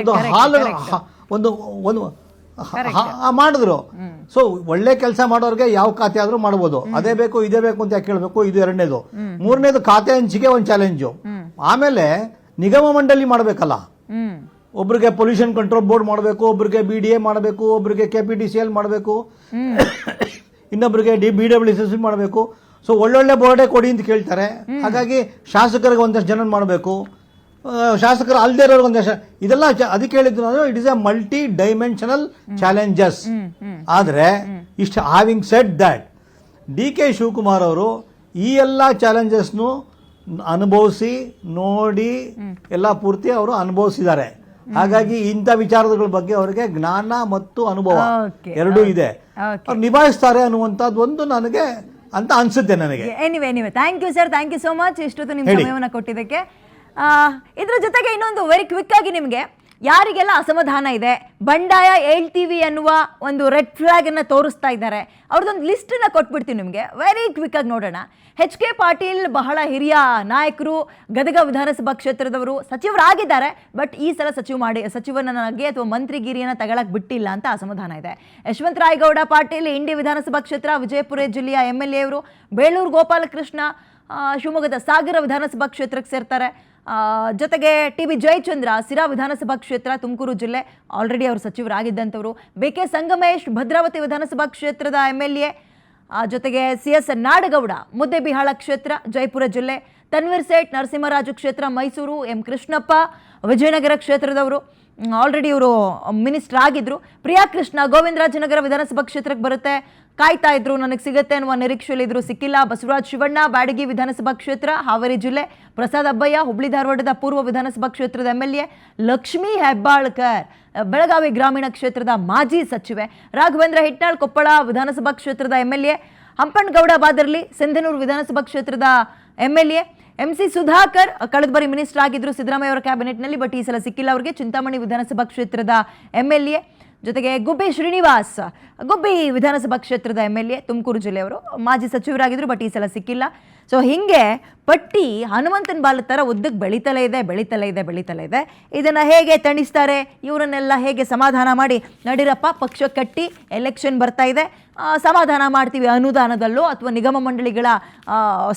ಒಂದು ಹಾಲು ಒಂದು ಮಾಡಿದ್ರು. ಸೊ ಒಳ್ಳೆ ಕೆಲಸ ಮಾಡೋರ್ಗೆ ಯಾವ ಖಾತೆ ಆದ್ರೂ ಮಾಡಬಹುದು. ಅದೇ ಬೇಕು ಇದೇ ಬೇಕು ಅಂತ ಯಾಕೆ ಕೇಳಬೇಕು? ಇದು ಎರಡನೇದು. ಮೂರನೇದು ಖಾತೆ ಹಂಚಿಕೆ ಒಂದು ಚಾಲೆಂಜು. ಆಮೇಲೆ ನಿಗಮ ಮಂಡಳಿ ಮಾಡಬೇಕಲ್ಲ, ಒಬ್ರಿಗೆ ಪೊಲ್ಯೂಷನ್ ಕಂಟ್ರೋಲ್ ಬೋರ್ಡ್ ಮಾಡಬೇಕು, ಒಬ್ರಿಗೆ BDA ಮಾಡಬೇಕು, ಒಬ್ರಿಗೆ KPTCL ಮಾಡಬೇಕು, ಇನ್ನೊಬ್ರಿಗೆ BWCC ಮಾಡಬೇಕು. ಸೊ ಒಳ್ಳೊಳ್ಳೆ ಬೋರ್ಡೇ ಕೊಡಿ ಅಂತ ಕೇಳ್ತಾರೆ. ಹಾಗಾಗಿ ಶಾಸಕರಿಗೆ ಒಂದಷ್ಟು ಜನ ಮಾಡಬೇಕು, ಶಾಸಕರು ಅಲ್ಲದೆ ಇರೋರ್ಗೆ ಒಂದಷ್ಟು. ಇದೆಲ್ಲ ಅದಕ್ಕೆ ಹೇಳಿದ್ರು ನಾನು, it is A multi dimensional challenges. ಆದರೆ ಇಷ್ಟು having shed that, DK Shivakumar ಅವರು ಈ ಎಲ್ಲ ಚಾಲೆಂಜಸ್ನು ಅನುಭವಿಸಿ ನೋಡಿ ಎಲ್ಲ ಪೂರ್ತಿ ಅವರು ಅನುಭವಿಸಿದ್ದಾರೆ. ಹಾಗಾಗಿ ಇಂಥ ವಿಚಾರಗಳ ಬಗ್ಗೆ ಅವರಿಗೆ ಜ್ಞಾನ ಮತ್ತು ಅನುಭವ ಎರಡೂ ಇದೆ. ಅವ್ರು ನಿಭಾಯಿಸ್ತಾರೆ ಅನ್ನುವಂಥದ್ದು ಒಂದು ನನಗೆ ಅಂತ ಅನ್ಸುತ್ತೆ ನನಗೆ. Anyway thank you sir, thank you so much ಇಷ್ಟೊತ್ತು ನಿಮ್ಮ ಸಮಯವನ್ನು ಕೊಟ್ಟಿದ್ದಕ್ಕೆ. ಇದ್ರ ಜೊತೆಗೆ ಇನ್ನೊಂದು ವೆರಿ ಕ್ವಿಕ್ ಆಗಿ ನಿಮಗೆ ಯಾರಿಗೆಲ್ಲ ಅಸಮಾಧಾನ ಇದೆ, ಬಂಡಾಯ ಹೇಳ್ತೀವಿ ಅನ್ನುವ ಒಂದು ರೆಡ್ ಫ್ಲಾಗ್ ಅನ್ನ ತೋರಿಸ್ತಾ ಇದ್ದಾರೆ, ಅವ್ರದ್ದೊಂದು ಲಿಸ್ಟ್ ಅನ್ನ ಕೊಟ್ಬಿಡ್ತೀವಿ ನಿಮಗೆ. ವೆರಿ ಕ್ವಿಕ್ ಆಗಿ ನೋಡೋಣ. HK ಪಾಟೀಲ್ ಬಹಳ ಹಿರಿಯ ನಾಯಕರು, ಗದಗ ವಿಧಾನಸಭಾ ಕ್ಷೇತ್ರದವರು, ಸಚಿವರಾಗಿದ್ದಾರೆ. ಬಟ್ ಈ ಸಲ ಸಚಿವನಾಗಿ ಅಥವಾ ಮಂತ್ರಿಗಿರಿಯನ್ನು ತಗೊಳಕ್ ಬಿಟ್ಟಿಲ್ಲ ಅಂತ ಅಸಮಾಧಾನ ಇದೆ. ಯಶವಂತರಾಯಗೌಡ ಪಾಟೀಲ್ ಇಂಡಿ ವಿಧಾನಸಭಾ ಕ್ಷೇತ್ರ ವಿಜಯಪುರ ಜಿಲ್ಲೆಯ MLA ಅವರು. ಬೇಳೂರು ಗೋಪಾಲಕೃಷ್ಣ ಶಿವಮೊಗ್ಗದ ಸಾಗರ ವಿಧಾನಸಭಾ ಕ್ಷೇತ್ರಕ್ಕೆ ಸೇರ್ತಾರೆ. ಜೊತೆಗೆ TB ಜಯಚಂದ್ರ ಸಿರಾ ವಿಧಾನಸಭಾ ಕ್ಷೇತ್ರ ತುಮಕೂರು ಜಿಲ್ಲೆ, ಆಲ್ರೆಡಿ ಅವರು ಸಚಿವರಾಗಿದ್ದಂಥವರು. BK ಸಂಗಮೇಶ್ ಭದ್ರಾವತಿ ವಿಧಾನಸಭಾ ಕ್ಷೇತ್ರದ MLA. ಜೊತೆಗೆ CS ನಾಡಗೌಡ ಮುದ್ದೇಬಿಹಾಳ ಕ್ಷೇತ್ರ ಜಯಪುರ ಜಿಲ್ಲೆ. ತನ್ವೀರ್ ಸೇಠ್ ನರಸಿಂಹರಾಜು ಕ್ಷೇತ್ರ ಮೈಸೂರು. M ಕೃಷ್ಣಪ್ಪ ವಿಜಯನಗರ ಕ್ಷೇತ್ರದವರು, ಆಲ್ರೆಡಿ ಇವರು ಮಿನಿಸ್ಟರ್ ಆಗಿದ್ರು. ಪ್ರಿಯಾ ಕೃಷ್ಣ ಗೋವಿಂದರಾಜನಗರ ವಿಧಾನಸಭಾ ಕ್ಷೇತ್ರಕ್ಕೆ ಬರುತ್ತೆ. ಕಾಯ್ತಾ ಇದ್ರು, ನನಗೆ ಸಿಗುತ್ತೆ ಅನ್ನುವ ನಿರೀಕ್ಷೆಯಲ್ಲಿ ಇದ್ರು, ಸಿಕ್ಕಿಲ್ಲ. ಬಸವರಾಜ್ ಶಿವಣ್ಣ ಬ್ಯಾಡಗಿ ವಿಧಾನಸಭಾ ಕ್ಷೇತ್ರ ಹಾವೇರಿ ಜಿಲ್ಲೆ. ಪ್ರಸಾದ್ ಅಬ್ಬಯ್ಯ ಹುಬ್ಳಿ ಧಾರವಾಡದ ಪೂರ್ವ ವಿಧಾನಸಭಾ ಕ್ಷೇತ್ರದ MLA. ಲಕ್ಷ್ಮೀ ಹೆಬ್ಬಾಳ್ಕರ್ ಬೆಳಗಾವಿ ಗ್ರಾಮೀಣ ಕ್ಷೇತ್ರದ ಮಾಜಿ ಸಚಿವೆ. ರಾಘವೇಂದ್ರ ಹಿಟ್ನಾಳ್ ಕೊಪ್ಪಳ ವಿಧಾನಸಭಾ ಕ್ಷೇತ್ರದ MLA. ಹಂಪನಗೌಡ ಬಾದರ್ಲಿ ಸಿಂಧನೂರು ವಿಧಾನಸಭಾ ಕ್ಷೇತ್ರದ MLA. MC ಸುಧಾಕರ್ ಕಳೆದ ಬಾರಿ ಮಿನಿಸ್ಟರ್ ಆಗಿದ್ರು ಸಿದ್ದರಾಮಯ್ಯ ಅವರ ಕ್ಯಾಬಿನೆಟ್ನಲ್ಲಿ, ಬಟ್ ಈ ಸಲ ಸಿಕ್ಕಿಲ್ಲ ಅವರಿಗೆ. ಚಿಂತಾಮಣಿ ವಿಧಾನಸಭಾ ಕ್ಷೇತ್ರದ MLA. ಜೊತೆಗೆ ಗುಬ್ಬಿ ಶ್ರೀನಿವಾಸ್ ಗುಬ್ಬಿ ವಿಧಾನಸಭಾ ಕ್ಷೇತ್ರದ MLA ತುಮಕೂರು ಜಿಲ್ಲೆಯವರು, ಮಾಜಿ ಸಚಿವರಾಗಿದ್ರು, ಬಟ್ ಈ ಸಲ ಸಿಕ್ಕಿಲ್ಲ. ಸೊ ಹಿಂಗೆ ಪಟ್ಟಿ ಹನುಮಂತನ ಬಾಲ ಥರ ಉದ್ದಕ್ಕೆ ಬೆಳೀತಲೇ ಇದೆ. ಇದನ್ನು ಹೇಗೆ ತಣಿಸ್ತಾರೆ, ಇವರನ್ನೆಲ್ಲ ಹೇಗೆ ಸಮಾಧಾನ ಮಾಡಿ ನಡೀರಪ್ಪ ಪಕ್ಷ ಕಟ್ಟಿ ಎಲೆಕ್ಷನ್ ಬರ್ತಾ ಇದೆ, ಸಮಾಧಾನ ಮಾಡ್ತೀವಿ ಅನುದಾನದಲ್ಲೋ ಅಥವಾ ನಿಗಮ ಮಂಡಳಿಗಳ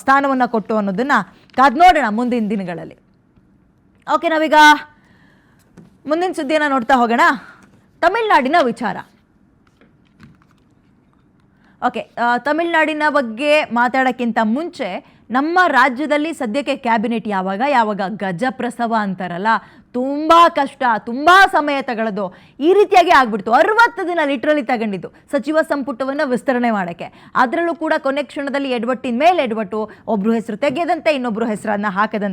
ಸ್ಥಾನವನ್ನು ಕೊಟ್ಟು ಅನ್ನೋದನ್ನು ಕಾದು ನೋಡೋಣ ಮುಂದಿನ ದಿನಗಳಲ್ಲಿ. ಓಕೆ, ನಾವೀಗ ಮುಂದಿನ ಸುದ್ದಿಯನ್ನು ನೋಡ್ತಾ ಹೋಗೋಣ. ತಮಿಳ್ನಾಡಿನ ವಿಚಾರ. ಓಕೆ, ತಮಿಳ್ನಾಡಿನ ಬಗ್ಗೆ ಮಾತಾಡೋಕ್ಕಿಂತ ಮುಂಚೆ ನಮ್ಮ ರಾಜ್ಯದಲ್ಲಿ ಸದ್ಯಕ್ಕೆ ಕ್ಯಾಬಿನೆಟ್ ಯಾವಾಗ ಗಜಪ್ರಸವ ಅಂತಾರಲ್ಲ, ತುಂಬ ಕಷ್ಟ, ತುಂಬ ಸಮಯ ತಗೊಳ್ಳೋದು, ಈ ರೀತಿಯಾಗಿ ಆಗ್ಬಿಡ್ತು. 60 ದಿನ ಲಿಟ್ರಲಿ ತಗೊಂಡಿದ್ದು ಸಚಿವ ಸಂಪುಟವನ್ನು ವಿಸ್ತರಣೆ ಮಾಡೋಕ್ಕೆ. ಅದರಲ್ಲೂ ಕೂಡ ಕೊನೆ ಕ್ಷಣದಲ್ಲಿ ಎಡವಟ್ಟಿನ ಮೇಲೆ ಎಡವಟ್ಟು, ಒಬ್ಬರು ಹೆಸರು ತೆಗೆಯದಂತೆ ಇನ್ನೊಬ್ಬರು ಹೆಸರನ್ನು ಹಾಕದಂತೆ